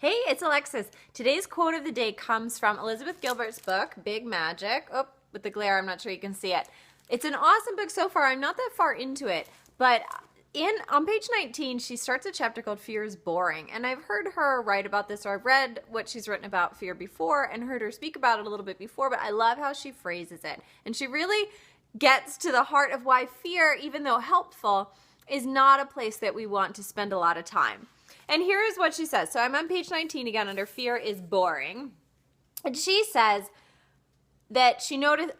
Hey, it's Alexis. Today's quote of the day comes from Elizabeth Gilbert's book, Big Magic. Oh, with the glare, I'm not sure you can see it. It's an awesome book so far. I'm not that far into it, but on page 19, she starts a chapter called Fear is Boring. And I've heard her write about this, or I've read what she's written about fear before and heard her speak about it a little bit before, but I love how she phrases it. And she really gets to the heart of why fear, even though helpful, is not a place that we want to spend a lot of time. And here is what she says. So I'm on page 19 again under Fear is Boring. And she says that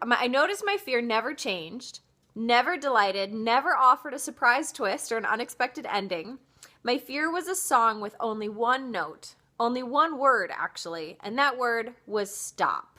I noticed my fear never changed, never delighted, never offered a surprise twist or an unexpected ending. My fear was a song with only one note, only one word actually, and that word was stop.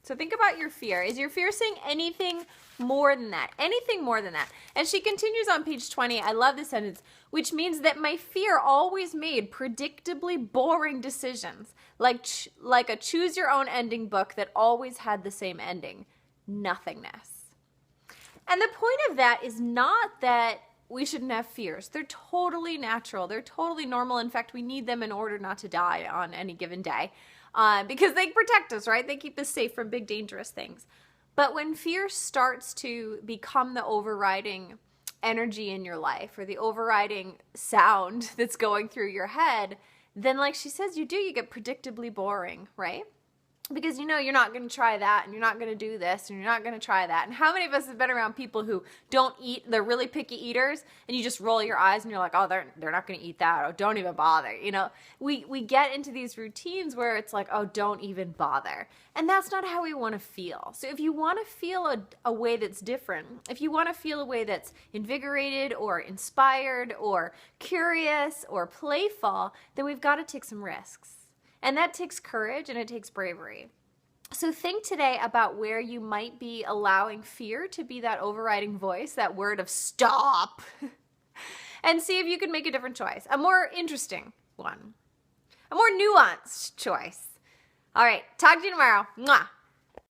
So think about your fear. Is your fear saying anything more than that? Anything more than that? And she continues on page 20. I love this sentence, which means that my fear always made predictably boring decisions, like a choose your own ending book that always had the same ending, nothingness. And the point of that is not that we shouldn't have fears. They're totally natural. They're totally normal. In fact, we need them in order not to die on any given day. Because they protect us, right? They keep us safe from big, dangerous things. But when fear starts to become the overriding energy in your life or the overriding sound that's going through your head, then like she says, you get predictably boring, right? Because you know you're not going to try that and you're not going to do this and you're not going to try that. And how many of us have been around people who don't eat, they're really picky eaters, and you just roll your eyes and you're like, oh, they're not going to eat that, or don't even bother. You know, we get into these routines where it's like, oh, don't even bother. And that's not how we want to feel. So if you want to feel a way that's different, if you want to feel a way that's invigorated or inspired or curious or playful, then we've got to take some risks. And that takes courage and it takes bravery. So think today about where you might be allowing fear to be that overriding voice, that word of stop, and see if you can make a different choice, a more interesting one, a more nuanced choice. All right, talk to you tomorrow. Mwah.